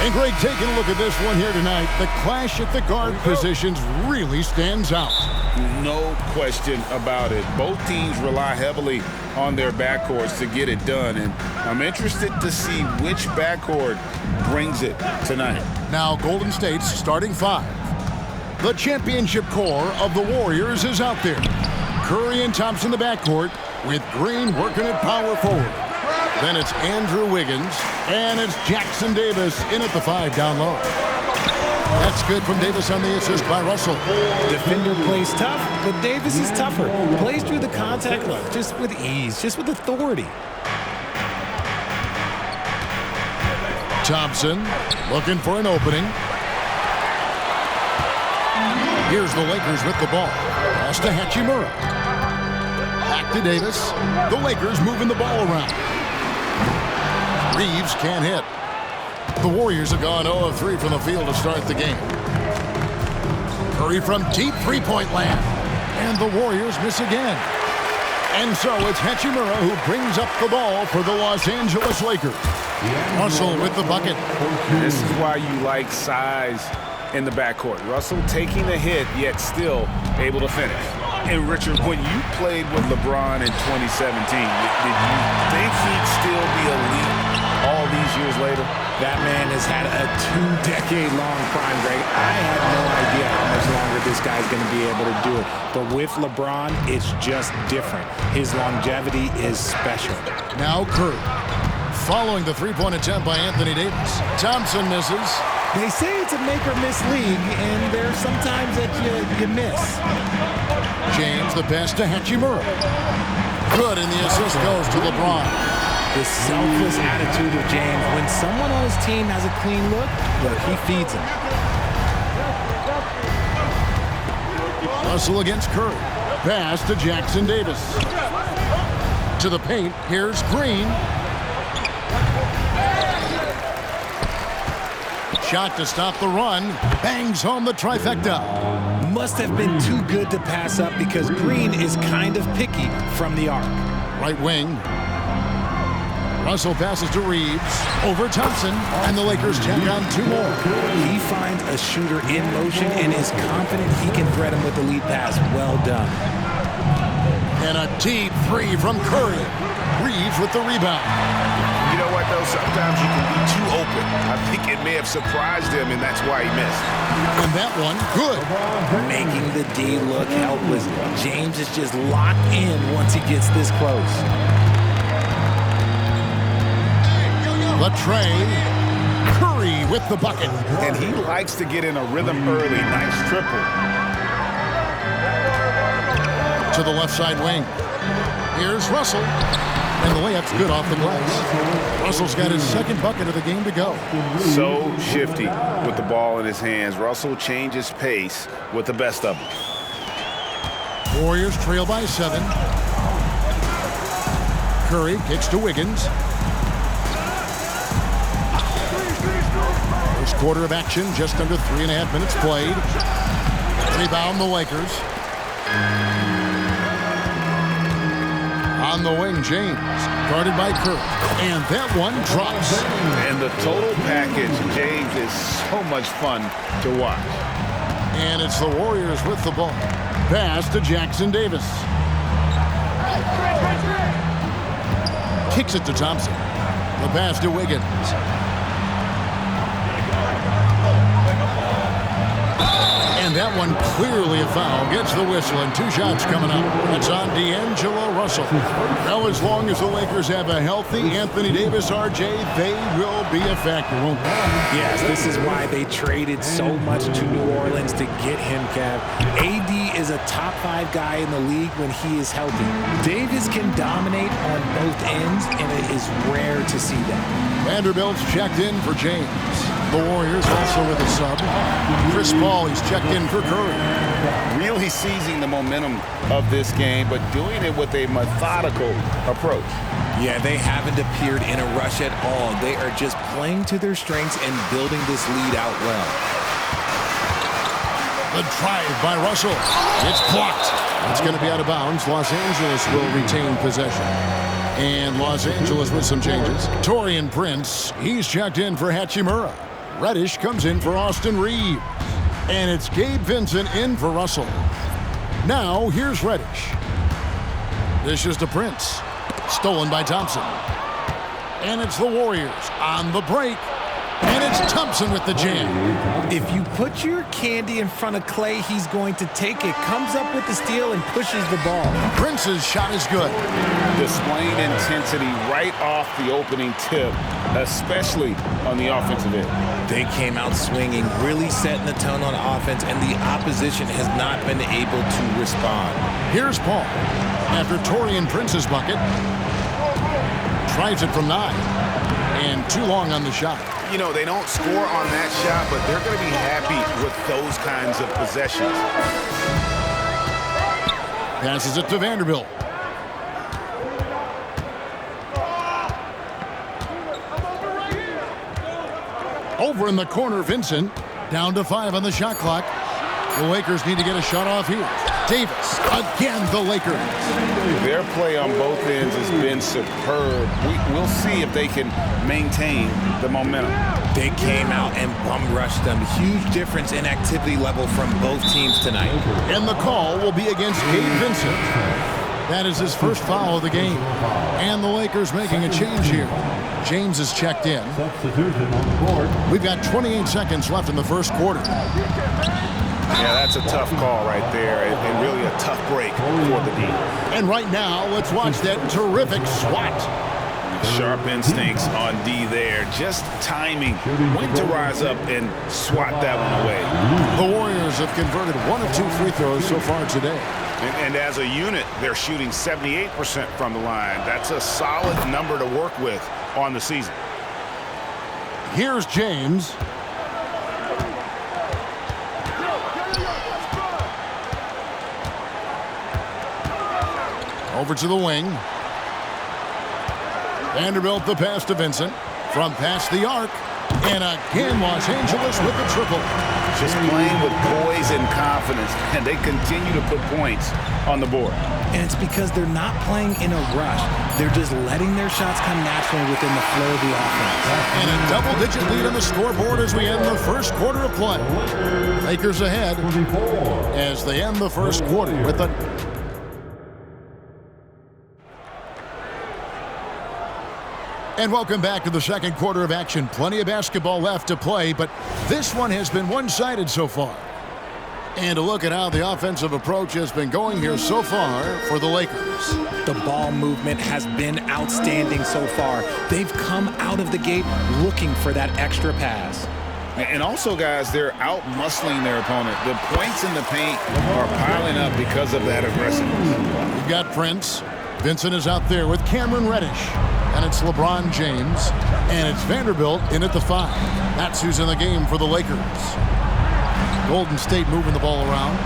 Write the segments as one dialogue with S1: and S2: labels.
S1: And Greg, taking a look at this one here tonight, the clash at the guard positions really stands out.
S2: No question about it. Both teams rely heavily on their backcourts to get it done, and I'm interested to see which backcourt brings it tonight.
S1: Now Golden State's starting five. The championship core of the Warriors is out there. Curry and Thompson the backcourt, with Green working at power forward. Then it's Andrew Wiggins, and it's Jackson Davis in at the 5 down low. That's good from Davis on the assist by Russell.
S3: Defender plays tough, but Davis is tougher. Plays through the contact line just with ease, just with authority.
S1: Thompson looking for an opening. Here's the Lakers with the ball. Pass to Hachimura. Back to Davis. The Lakers moving the ball around. Reeves can't hit. The Warriors have gone 0 of 3 from the field to start the game. Curry from deep three-point land. And the Warriors miss again. And so it's Hachimura who brings up the ball for the Los Angeles Lakers. Russell with the bucket.
S2: This is why you like size in the backcourt. Russell taking a hit, yet still able to finish. And Richard, when you played with LeBron in 2017, did you think he'd still be elite all these years later?
S3: That man has had a 2-decade-long prime, Greg. I have no idea how much longer this guy's going to be able to do it. But with LeBron, it's just different. His longevity is special.
S1: Now Curry. Following the three-point attempt by Anthony Davis. Thompson misses.
S3: They say it's a make-or-miss league, and there's sometimes that you miss.
S1: James, the pass to Hachimura. Good, and the assist goes to LeBron.
S3: The selfless attitude of James. When someone on his team has a clean look, he feeds him.
S1: Russell against Curry. Pass to Jackson Davis. To the paint, here's Green. Shot to stop the run. Bangs home the trifecta.
S3: Must have been too good to pass up because Green is kind of picky from the arc.
S1: Right wing. Russell passes to Reeves. Over Thompson. And the Lakers tack on 2 more.
S3: He finds a shooter in motion and is confident he can thread him with the lead pass. Well done.
S1: And a deep 3 from Curry. Reeves with the rebound.
S2: You know what, though? Sometimes you can be too open. I think it may have surprised him, and that's why he missed.
S1: And that one, good.
S3: Making the D look helpless. James is just locked in once he gets this close.
S1: The tray. Curry with the bucket.
S2: And he likes to get in a rhythm early. Nice triple.
S1: To the left side wing. Here's Russell. And the layup's good off the glass. Russell's got his second bucket of the game to go.
S2: So shifty with the ball in his hands. Russell changes pace with the best of them.
S1: Warriors trail by 7. Curry kicks to Wiggins. First quarter of action, just under 3.5 minutes played. Rebound the Lakers. On the wing, James, guarded by Curry. And that one drops.
S2: And the total package, James, is so much fun to watch.
S1: And it's the Warriors with the ball. Pass to Jackson Davis. Kicks it to Thompson. The pass to Wiggins. And that one clearly a foul. Gets the whistle and 2 shots coming up. It's on D'Angelo Russell. Now, as long as the Lakers have a healthy Anthony Davis, RJ, they will be a factor, won't they?
S3: Yes, this is why they traded so much to New Orleans to get him, Kev. AD is a top 5 guy in the league when he is healthy. Davis can dominate on both ends, and it is rare to see that.
S1: Vanderbilt's checked in for James. The Warriors also with a sub. Chris Paul, he's checked in for Curry.
S2: Really seizing the momentum of this game, but doing it with a methodical approach.
S3: Yeah, they haven't appeared in a rush at all. They are just playing to their strengths and building this lead out well.
S1: The drive by Russell. It's blocked. It's going to be out of bounds. Los Angeles will retain possession. And Los Angeles with some changes. Taurean Prince, he's checked in for Hachimura. Reddish comes in for Austin Reeves. And it's Gabe Vincent in for Russell. Now, here's Reddish. This is to Prince. Stolen by Thompson. And it's the Warriors on the break. And it's Thompson with the jam.
S3: If you put your candy in front of Clay, he's going to take it, comes up with the steal, and pushes the ball.
S1: Prince's shot is good.
S2: Displaying intensity right off the opening tip, especially on the offensive end.
S3: They came out swinging, really setting the tone on offense, and the opposition has not been able to respond.
S1: Here's Paul. After Taurean Prince's bucket. Tries it from 9. And too long on the shot.
S2: You know, they don't score on that shot, but they're going to be happy with those kinds of possessions.
S1: Passes it to Vanderbilt. Over in the corner, Vincent. Down to 5 on the shot clock. The Lakers need to get a shot off here. Davis, again the Lakers.
S2: Their play on both ends has been superb. We'll see if they can maintain the momentum.
S3: They came out and bum rushed them. Huge difference in activity level from both teams tonight.
S1: And the call will be against Gabe Vincent. That is his first foul of the game. And the Lakers making a change here. James is checked in. We've got 28 seconds left in the first quarter.
S2: Yeah, that's a tough call right there, and really a tough break for the D.
S1: And right now, let's watch that terrific swat.
S2: Sharp instincts on D there. Just timing when to rise up and swat that one away.
S1: The Warriors have converted 1 of 2 free throws so far today.
S2: And as a unit, they're shooting 78% from the line. That's a solid number to work with on the season.
S1: Here's James. Over to the wing. Vanderbilt the pass to Vincent. From past the arc. And again, Los Angeles with the triple.
S2: Just playing with poise and confidence, and they continue to put points on the board.
S3: And it's because they're not playing in a rush. They're just letting their shots come naturally within the flow of the offense.
S1: And a double-digit lead on the scoreboard as we end the first quarter of play. Lakers ahead as they end the first quarter with a... And welcome back to the second quarter of action. Plenty of basketball left to play, but this one has been one-sided so far. And a look at how the offensive approach has been going here so far for the Lakers.
S3: The ball movement has been outstanding so far. They've come out of the gate looking for that extra pass.
S2: And also, guys, they're out-muscling their opponent. The points in the paint are piling up because of that aggressiveness.
S1: We've got Prince. Vincent is out there with Cameron Reddish. And it's LeBron James. And it's Vanderbilt in at the 5. That's who's in the game for the Lakers. Golden State moving the ball around.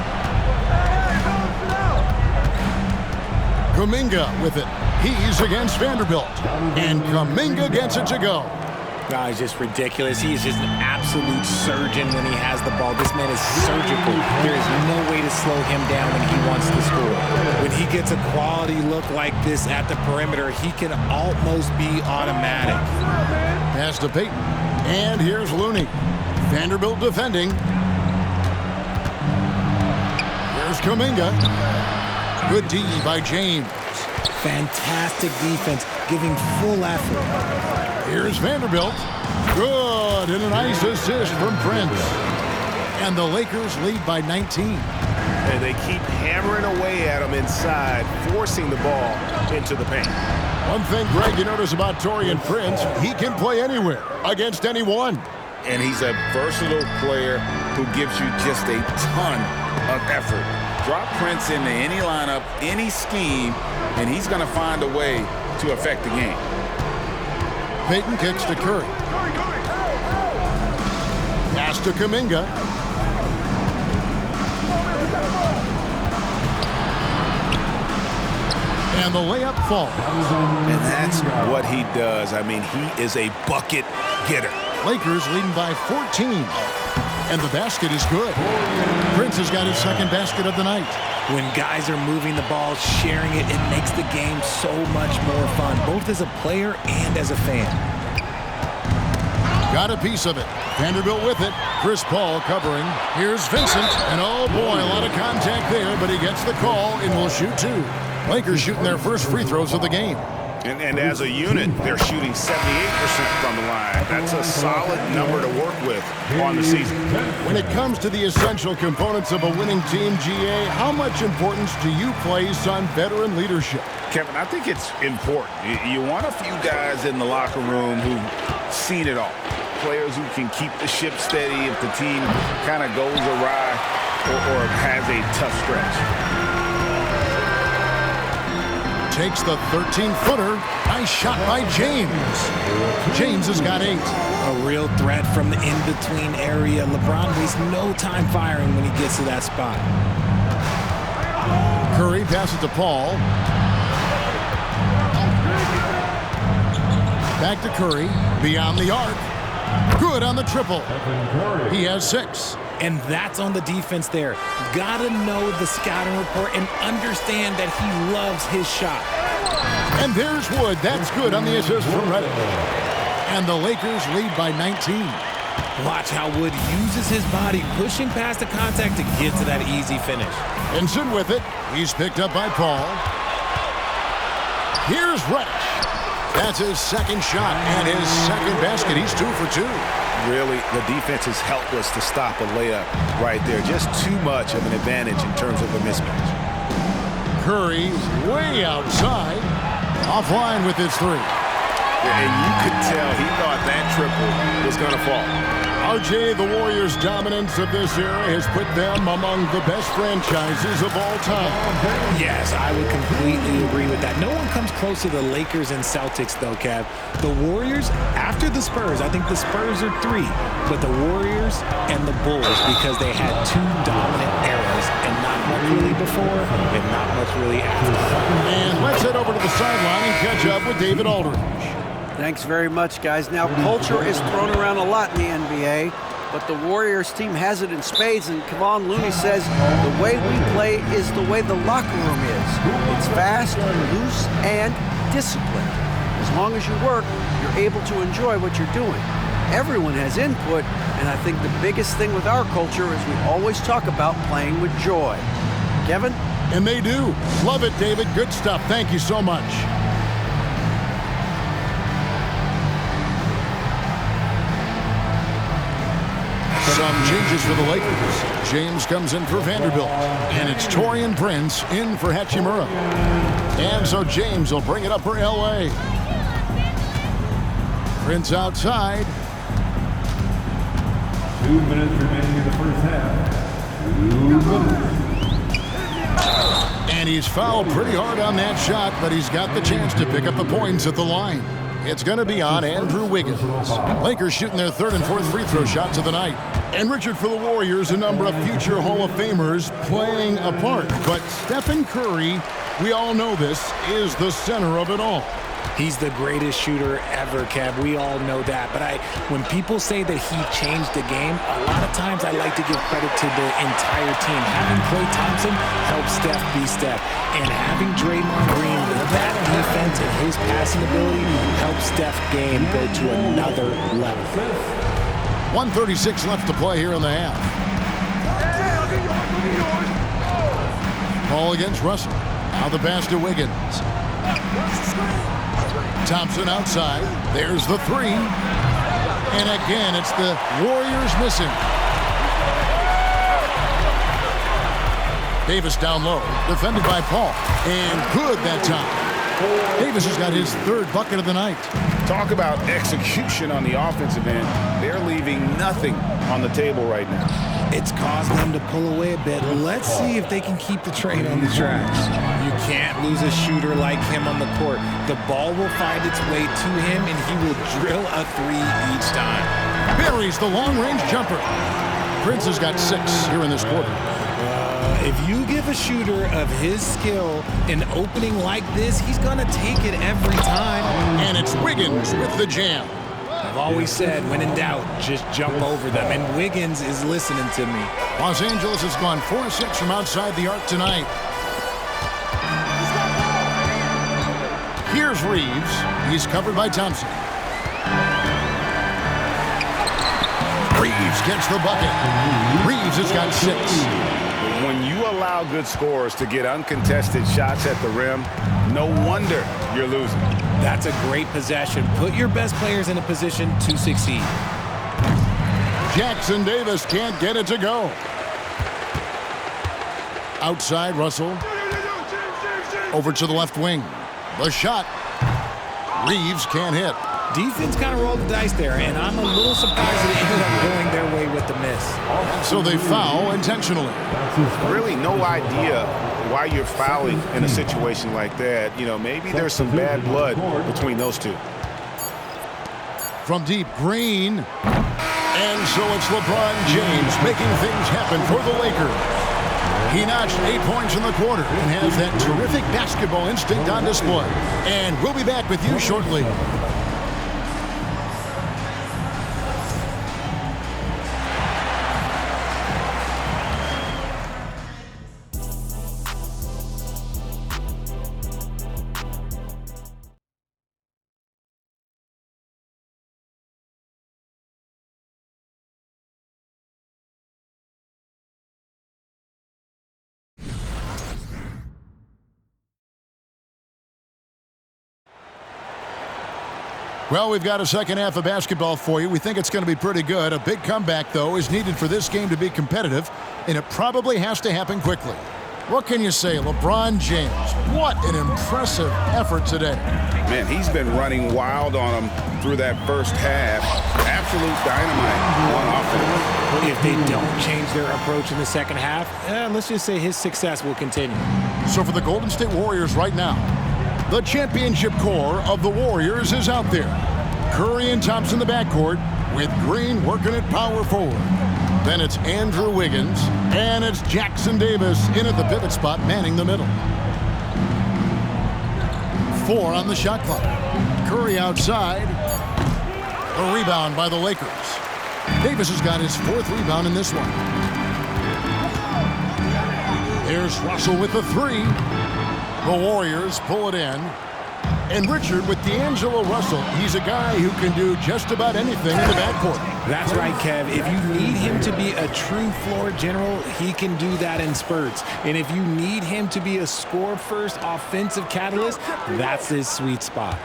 S1: Kuminga with it. He's against Vanderbilt. And Kuminga gets it to go.
S3: No, he's just ridiculous. He is just an absolute surgeon when he has the ball. This man is surgical. There is no way to slow him down when he wants to score. When he gets a quality look like this at the perimeter, he can almost be automatic.
S1: Pass to Payton. And here's Looney. Vanderbilt defending. Here's Kuminga. Good D by James.
S3: Fantastic defense, giving full effort.
S1: Here's Vanderbilt. Good, and a nice assist from Prince. And the Lakers lead by 19.
S2: And they keep hammering away at him inside, forcing the ball into the paint.
S1: One thing, Greg, you notice about Taurean Prince, he can play anywhere, against anyone.
S2: And he's a versatile player who gives you just a ton of effort. Drop Prince into any lineup, any scheme, and he's going to find a way to affect the game.
S1: Payton kicks to Curry. Pass to Kuminga. And the layup falls.
S2: And that's what he does. I mean, he is a bucket getter.
S1: Lakers leading by 14. And the basket is good. Prince has got his second basket of the night.
S3: When guys are moving the ball, sharing it, it makes the game so much more fun, both as a player and as a fan.
S1: Got a piece of it. Vanderbilt with it. Chris Paul covering. Here's Vincent. And oh boy, a lot of contact there, but he gets the call and will shoot two. Lakers shooting their first free throws of the game.
S2: And as a unit, they're shooting 78% from the line. That's a solid number to work with on the season.
S1: When it comes to the essential components of a winning team, GA, how much importance do you place on veteran leadership?
S2: Kevin, I think it's important. You want a few guys in the locker room who've seen it all. Players who can keep the ship steady if the team kind of goes awry or has a tough stretch.
S1: Takes the 13-footer. Nice shot by James. James has got 8.
S3: A real threat from the in-between area. LeBron wastes no time firing when he gets to that spot.
S1: Curry passes to Paul. Back to Curry. Beyond the arc. Good on the triple. He has 6.
S3: And that's on the defense there. Gotta know the scouting report and understand that he loves his shot.
S1: And there's Wood. That's good on the assist from Reddick. And the Lakers lead by 19.
S3: Watch how Wood uses his body, pushing past the contact to get to that easy finish.
S1: Benson with it. He's picked up by Paul. Here's Reddick. That's his second shot and his second basket. He's 2 for 2.
S2: Really, the defense is helpless to stop a layup right there. Just too much of an advantage in terms of a mismatch.
S1: Curry way outside. Offline with his 3.
S2: And you could tell he thought that triple was going to fall.
S1: RJ, the Warriors' dominance of this era has put them among the best franchises of all time.
S3: Yes, I would completely agree with that. No one comes close to the Lakers and Celtics, though, Kev. The Warriors, after the Spurs, I think the Spurs are 3, but the Warriors and the Bulls, because they had 2 dominant eras, and not much really before, and not much really after.
S1: And let's head over to the sideline and catch up with David Aldridge.
S4: Thanks very much, guys. Now, culture is thrown around a lot in the NBA, but the Warriors team has it in spades, and Kevon Looney says the way we play is the way the locker room is. It's fast, loose, and disciplined. As long as you work, you're able to enjoy what you're doing. Everyone has input, and I think the biggest thing with our culture is we always talk about playing with joy. Kevin?
S1: And they do. Love it, David. Good stuff. Thank you so much. Some changes for the Lakers. James comes in for Vanderbilt. And it's Taurean Prince in for Hachimura. And so James will bring it up for L.A. Prince outside.
S5: 2 minutes remaining in the first half. 2 minutes.
S1: And he's fouled pretty hard on that shot, but he's got the chance to pick up the points at the line. It's going to be on Andrew Wiggins. Lakers shooting their 3rd and 4th free throw shots of the night. And Richard, for the Warriors, a number of future Hall of Famers playing a part. But Stephen Curry, we all know this, is the center of it all.
S3: He's the greatest shooter ever, Kev. We all know that. But when people say that he changed the game, a lot of times I like to give credit to the entire team. Having Klay Thompson help Steph be Steph. And having Draymond Green with that defense and his passing ability helps Steph's game go to another level.
S1: 1:36 left to play here in the half. Ball against Russell. Now the pass to Wiggins. Thompson outside. There's the 3. And again, it's the Warriors missing. Davis down low. Defended by Paul. And good that time. Davis has got his 3rd bucket of the night.
S2: Talk about execution on the offensive end. They're leaving nothing on the table right now.
S3: It's caused them to pull away a bit. Let's see if they can keep the train on the tracks. You can't lose a shooter like him on the court. The ball will find its way to him, and he will drill a 3 each time.
S1: Buries the long-range jumper. Prince has got 6 here in this quarter.
S3: If you give a shooter of his skill an opening like this, he's going to take it every time.
S1: And it's Wiggins with the jam.
S3: I've always said, when in doubt, just jump over them. And Wiggins is listening to me.
S1: Los Angeles has gone 4-6 from outside the arc tonight. Here's Reeves. He's covered by Thompson. Reeves gets the bucket. Reeves has got 6.
S2: When you allow good scorers to get uncontested shots at the rim, no wonder you're losing.
S3: That's a great possession. Put your best players in a position to succeed.
S1: Jackson Davis can't get it to go. Outside, Russell. Over to the left wing. The shot. Reeves can't hit.
S3: Defense kind of rolled the dice there, and I'm a little surprised that it ended up going their way with the miss.
S1: So they foul intentionally.
S2: Really no idea why you're fouling in a situation like that. You know, maybe there's some bad blood between those two.
S1: From deep, Green. And so it's LeBron James making things happen for the Lakers. He notched 8 points in the quarter and has that terrific basketball instinct on display. And we'll be back with you shortly. Well, we've got a second half of basketball for you. We think it's going to be pretty good. A big comeback, though, is needed for this game to be competitive, and it probably has to happen quickly. What can you say? LeBron James, what an impressive effort today.
S2: Man, he's been running wild on them through that first half. Absolute dynamite on offense.
S3: If they don't change their approach in the second half, let's just say his success will continue.
S1: So for the Golden State Warriors right now, the championship core of the Warriors is out there. Curry and Thompson in the backcourt with Green working at power forward. Then it's Andrew Wiggins, and it's Jackson Davis in at the pivot spot, manning the middle. 4 on the shot clock. Curry outside. A rebound by the Lakers. Davis has got his 4th rebound in this one. There's Russell with the 3. The Warriors pull it in. And Richard with D'Angelo Russell. He's a guy who can do just about anything in the backcourt.
S3: That's right, Kev. If you need him to be a true floor general, he can do that in spurts. And if you need him to be a score-first offensive catalyst, that's his sweet spot.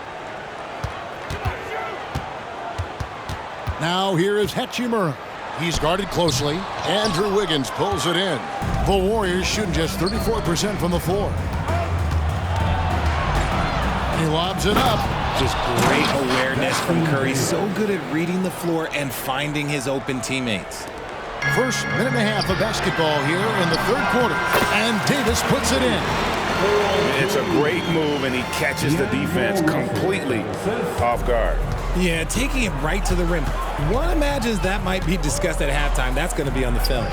S1: Now here is Hachimura. He's guarded closely. Andrew Wiggins pulls it in. The Warriors shooting just 34% from the floor. He lobs it up.
S3: Just great awareness from Curry. So good at reading the floor and finding his open teammates.
S1: First minute and a half of basketball here in the 3rd quarter. And Davis puts it in.
S2: It's a great move, and he catches the defense completely off guard.
S3: Yeah, taking it right to the rim. One imagines that might be discussed at halftime. That's going to be on the film.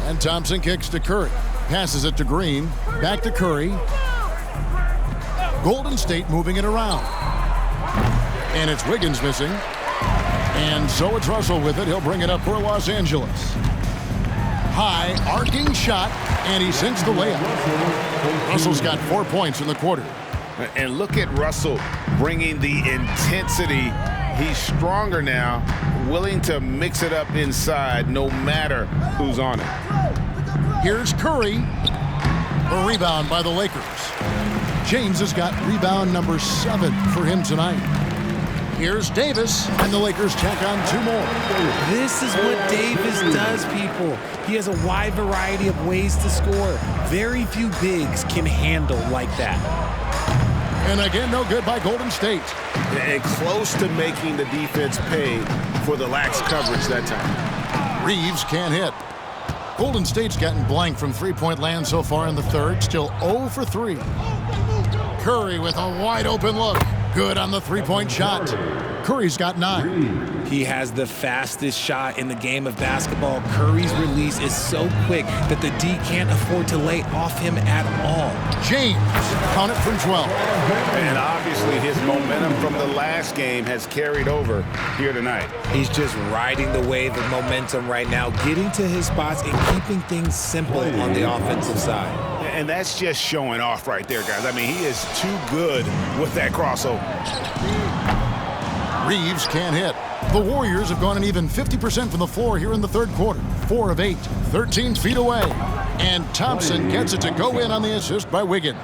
S1: And Thompson kicks to Curry. Passes it to Green. Back to Curry. Golden State moving it around. And it's Wiggins missing. And so it's Russell with it. He'll bring it up for Los Angeles. High, arcing shot, and he sinks the layup. Russell's got 4 points in the quarter.
S2: And look at Russell bringing the intensity. He's stronger now, willing to mix it up inside no matter who's on it.
S1: Here's Curry. A rebound by the Lakers. James has got rebound number 7 for him tonight. Here's Davis, and the Lakers check on 2 more.
S3: This is what Davis does, people. He has a wide variety of ways to score. Very few bigs can handle like that.
S1: And again, no good by Golden State.
S2: And close to making the defense pay for the lax coverage that time.
S1: Reeves can't hit. Golden State's gotten blank from three-point land so far in the 3rd. Still 0 for 3. Curry with a wide open look. Good on the 3-point shot. Curry's got 9.
S3: He has the fastest shot in the game of basketball. Curry's release is so quick that the D can't afford to lay off him at all.
S1: James, count it from 12.
S2: And obviously his momentum from the last game has carried over here tonight.
S3: He's just riding the wave of momentum right now, getting to his spots and keeping things simple on the offensive side.
S2: And that's just showing off right there, guys. I mean, he is too good with that crossover.
S1: Reeves can't hit. The Warriors have gone an even 50% from the floor here in the third quarter. 4 of 8, 13 feet away. And Thompson gets it to go in on the assist by Wiggins.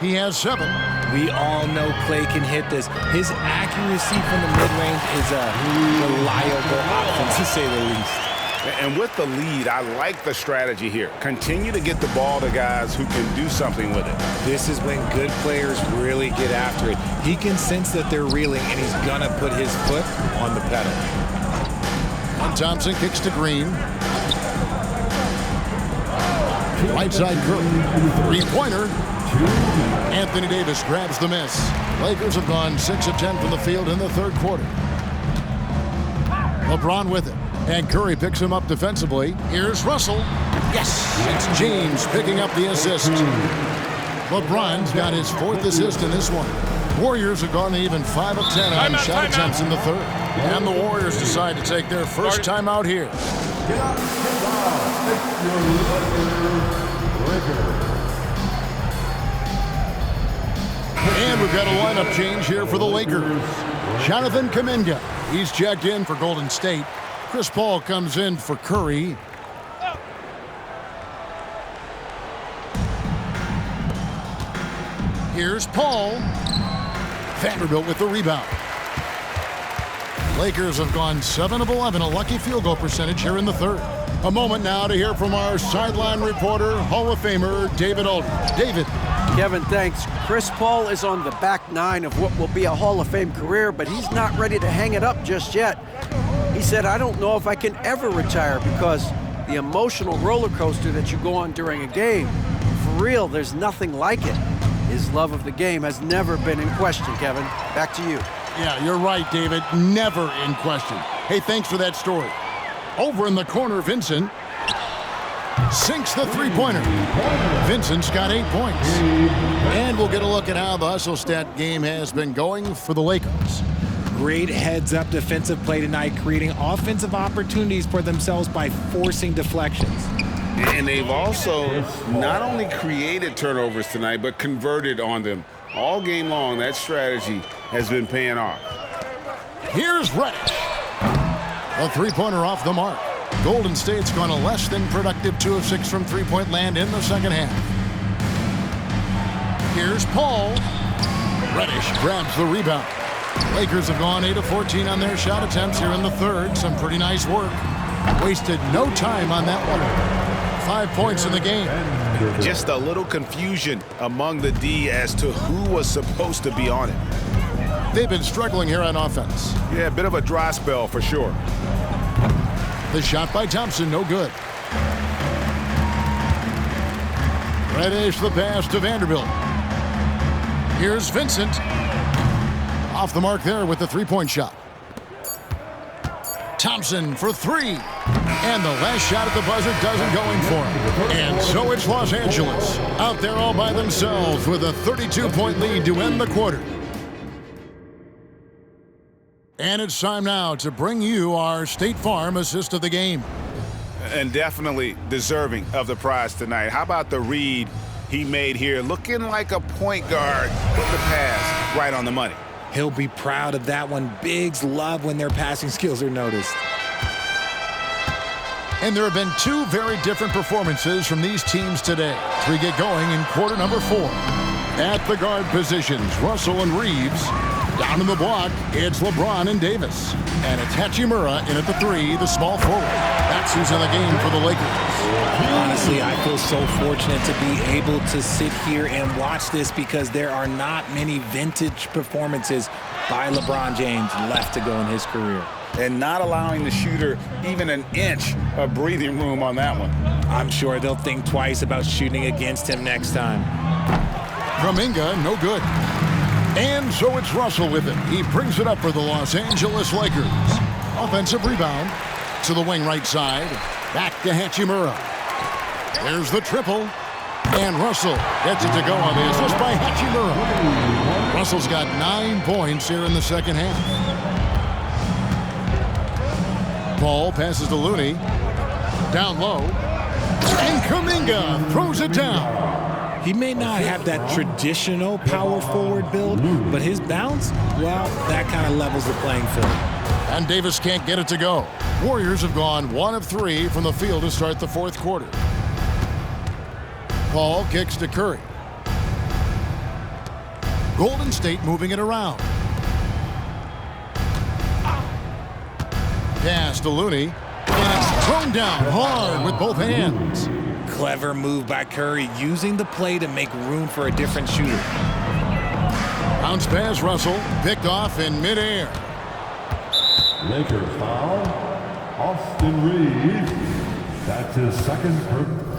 S1: He has 7.
S3: We all know Klay can hit this. His accuracy from the mid-range is a reliable option, to say the least.
S2: And with the lead, I like the strategy here. Continue to get the ball to guys who can do something with it.
S3: This is when good players really get after it. He can sense that they're reeling, and he's going to put his foot on the pedal.
S1: And Thompson kicks to Green. Right side Curry. Three-pointer. Anthony Davis grabs the miss. Lakers have gone 6 of 10 from the field in the third quarter. LeBron with it. And Curry picks him up defensively. Here's Russell. Yes! It's James picking up the assist. LeBron's got his 4th assist in this one. Warriors have gone even 5 of 10 on shot attempts in the third. And the Warriors decide to take their first timeout here. And we've got a lineup change here for the Lakers. Jonathan Kuminga. He's checked in for Golden State. Chris Paul comes in for Curry. Here's Paul. Vanderbilt with the rebound. Lakers have gone 7 of 11, a lucky field goal percentage here in the third. A moment now to hear from our sideline reporter, Hall of Famer David Aldridge. David.
S4: Kevin, thanks. Chris Paul is on the back 9 of what will be a Hall of Fame career, but he's not ready to hang it up just yet. He said, I don't know if I can ever retire because the emotional roller coaster that you go on during a game, for real, there's nothing like it. His love of the game has never been in question, Kevin. Back to you.
S1: Yeah, you're right, David. Never in question. Hey, thanks for that story. Over in the corner, Vincent sinks the three-pointer. Vincent's got 8 points. And we'll get a look at how the hustle stat game has been going for the Lakers.
S3: Great heads-up defensive play tonight, creating offensive opportunities for themselves by forcing deflections.
S2: And they've also not only created turnovers tonight, but converted on them. All game long, that strategy has been paying off.
S1: Here's Reddish. A three-pointer off the mark. Golden State's gone a less than productive 2 of 6 from three-point land in the second half. Here's Paul. Reddish grabs the rebound. Lakers have gone 8 of 14 on their shot attempts here in the third. Some pretty nice work. Wasted no time on that one. 5 points in the game.
S2: Just a little confusion among the D as to who was supposed to be on it.
S1: They've been struggling here on offense.
S2: Yeah, a bit of a dry spell for sure.
S1: The shot by Thompson, no good. Reddish the pass to Vanderbilt. Here's Vincent. Off the mark there with the three-point shot. Thompson for 3. And the last shot at the buzzer doesn't go in for him. And so it's Los Angeles out there all by themselves with a 32-point lead to end the quarter. And it's time now to bring you our State Farm assist of the game.
S2: And definitely deserving of the prize tonight. How about the read he made here? Looking like a point guard with the pass right on the money.
S3: He'll be proud of that one. Bigs love when their passing skills are noticed.
S1: And there have been 2 very different performances from these teams today as we get going in quarter number 4. At the guard positions, Russell and Reeves. Down in the block, it's LeBron and Davis. And it's Hachimura in at the 3, the small forward. That's who's in the game for the Lakers.
S3: Honestly, I feel so fortunate to be able to sit here and watch this because there are not many vintage performances by LeBron James left to go in his career.
S2: And not allowing the shooter even an inch of breathing room on that one.
S3: I'm sure they'll think twice about shooting against him next time.
S1: Kuminga, no good. And so it's Russell with it. He brings it up for the Los Angeles Lakers. Offensive rebound to the wing right side. Back to Hachimura. There's the triple. And Russell gets it to go on the assist by Hachimura. Russell's got 9 points here in the second half. Paul passes to Looney. Down low. And Kuminga throws it down.
S3: He may not have that traditional power forward build, but his bounce, well, that kind of levels the playing field.
S1: And Davis can't get it to go. Warriors have gone 1 of 3 from the field to start the fourth quarter. Paul kicks to Curry. Golden State moving it around. Pass to Looney. And it's thrown down hard with both hands.
S3: Clever move by Curry, using the play to make room for a different shooter.
S1: Bounce pass, Russell. Picked off in midair.
S5: Lakers foul. Austin Reeves. That's his second.